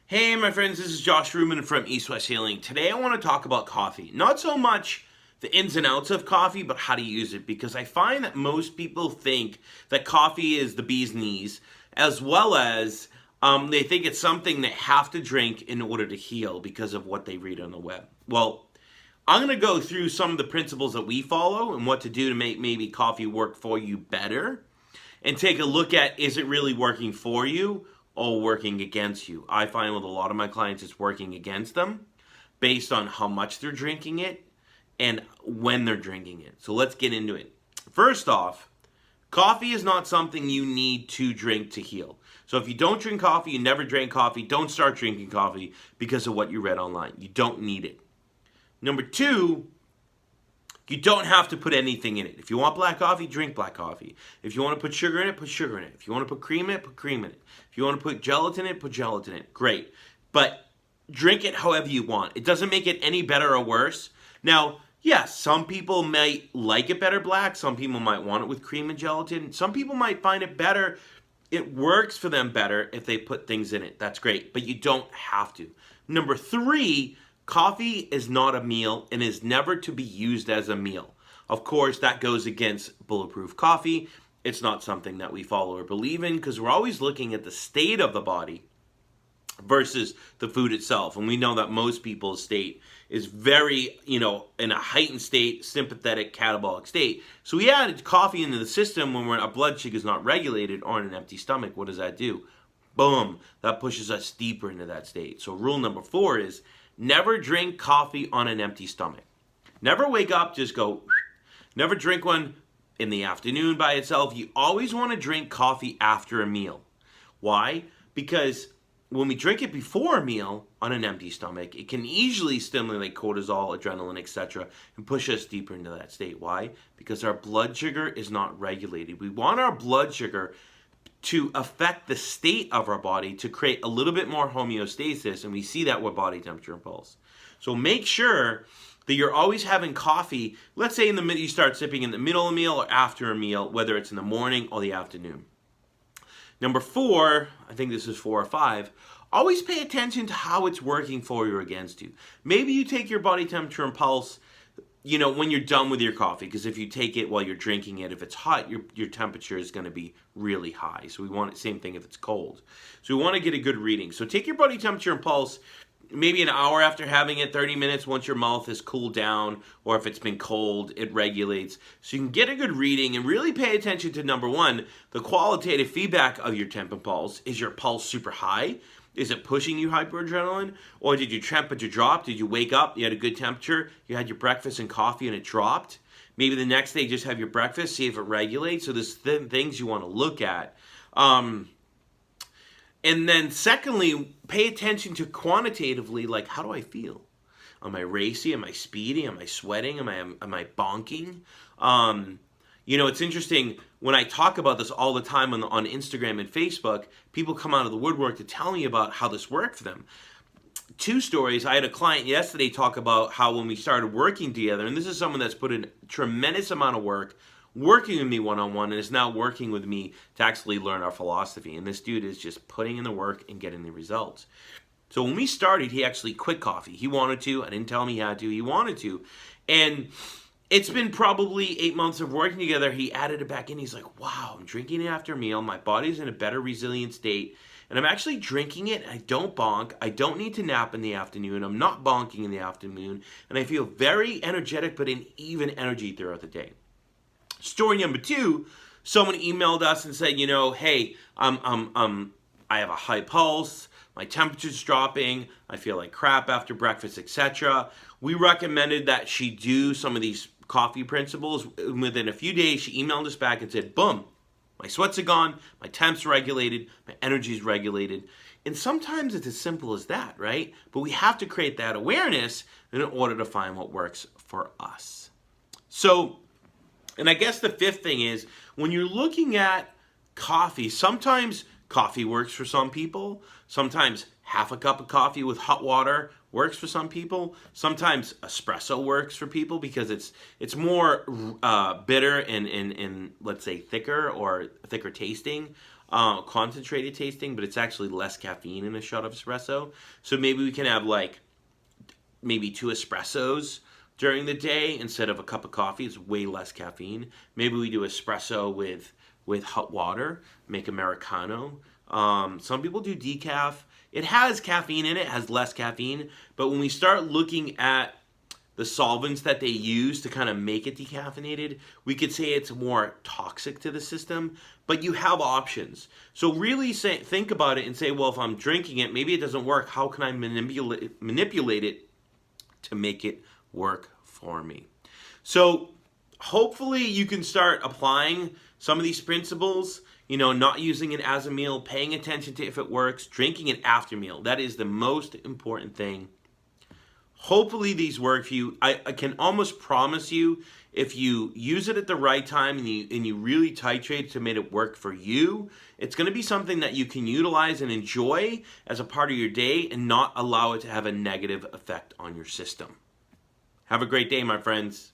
Hey my friends, this is Josh Rubin from East West Healing. Today I want to talk about coffee. Not so much the ins and outs of coffee, but how to use it. Because I find that most people think that coffee is the bee's knees, as well as they think it's something they have to drink in order to heal because of what they read on the web. Well, I'm going to go through some of the principles that we follow and what to do to make maybe coffee work for you better. And take a look at, is it really working for you or working against you? I find with a lot of my clients it's working against them based on how much they're drinking it and when they're drinking it. So let's get into it. First off, coffee is not something you need to drink to heal. So if you don't drink coffee, you never drank coffee, don't start drinking coffee because of what you read online. You don't need it. Number two, you don't have to put anything in it. If you want black coffee, drink black coffee. If you want to put sugar in it, put sugar in it. If you want to put cream in it, put cream in it. If you want to put gelatin in it, put gelatin in it. Great. But drink it however you want. It doesn't make it any better or worse. Now, yes, some people might like it better black. Some people might want it with cream and gelatin. Some people might find it better. It works for them better if they put things in it. That's great. But you don't have to. Number three, coffee is not a meal and is never to be used as a meal. Of course, that goes against bulletproof coffee. It's not something that we follow or believe in because we're always looking at the state of the body versus the food itself. And we know that most people's state is very, in a heightened state, sympathetic, catabolic state. So we added coffee into the system when our blood sugar is not regulated or on an empty stomach. What does that do? Boom, that pushes us deeper into that state. So rule number 4 is never drink coffee on an empty stomach. Never wake up, just go. Never drink one in the afternoon by itself. You always want to drink coffee after a meal. Why? Because when we drink it before a meal on an empty stomach, it can easily stimulate cortisol, adrenaline, etc., and push us deeper into that state. Why? Because our blood sugar is not regulated. We want our blood sugar to affect the state of our body to create a little bit more homeostasis, and we see that with body temperature and pulse. So make sure that you're always having coffee, let's say in the middle, you start sipping in the middle of a meal or after a meal, whether it's in the morning or the afternoon. Number 4, I think this is 4 or 5, always pay attention to how it's working for you or against you. Maybe you take your body temperature and pulse when you're done with your coffee, because if you take it while you're drinking it, if it's hot, your temperature is going to be really high. So we want it, same thing if it's cold. So we want to get a good reading. So take your body temperature and pulse maybe an hour after having it, 30 minutes once your mouth is cooled down, or if it's been cold, it regulates. So you can get a good reading and really pay attention to, number 1, the qualitative feedback of your temp and pulse. Is your pulse super high? Is it pushing you hyperadrenaline? Or did your temperature drop? Did you wake up, you had a good temperature, you had your breakfast and coffee and it dropped? Maybe the next day just have your breakfast, see if it regulates. So there's things you want to look at. And then secondly, pay attention to quantitatively, like, how do I feel? Am I racy? Am I speedy? Am I sweating? Am I bonking? It's interesting, when I talk about this all the time on Instagram and Facebook, people come out of the woodwork to tell me about how this worked for them. 2 stories. I had a client yesterday talk about how when we started working together, and this is someone that's put in a tremendous amount of work working with me one-on-one and is now working with me to actually learn our philosophy. And this dude is just putting in the work and getting the results. So when we started, he actually quit coffee. He wanted to. I didn't tell him he had to. He wanted to. And it's been probably 8 months of working together. He added it back in. He's like, wow, I'm drinking it after a meal. My body's in a better resilient state. And I'm actually drinking it. I don't bonk. I don't need to nap in the afternoon. I'm not bonking in the afternoon. And I feel very energetic, but in even energy throughout the day. Story number 2, someone emailed us and said, hey, I have a high pulse. My temperature's dropping. I feel like crap after breakfast, etc. We recommended that she do some of these coffee principles. Within a few days, she emailed us back and said, boom, my sweats are gone, my temp's regulated, my energy's regulated. And sometimes it's as simple as that, right? But we have to create that awareness in order to find what works for us. So, and I guess the 5th thing is, when you're looking at coffee, sometimes coffee works for some people. Sometimes half a cup of coffee with hot water works for some people. Sometimes espresso works for people because it's more bitter and let's say thicker or thicker tasting. concentrated tasting, but it's actually less caffeine in a shot of espresso. So maybe we can have like maybe 2 espressos during the day instead of a cup of coffee. It's way less caffeine. Maybe we do espresso with hot water, make Americano. Some people do decaf. It has caffeine in it, has less caffeine, but when we start looking at the solvents that they use to kind of make it decaffeinated, we could say it's more toxic to the system, but you have options. So really think about it and say, well, if I'm drinking it, maybe it doesn't work. How can I manipulate it to make it work for me? So hopefully you can start applying some of these principles, not using it as a meal, paying attention to if it works, drinking it after meal. That is the most important thing. Hopefully these work for you. I can almost promise you, if you use it at the right time and you really titrate to make it work for you, it's going to be something that you can utilize and enjoy as a part of your day and not allow it to have a negative effect on your system. Have a great day, my friends.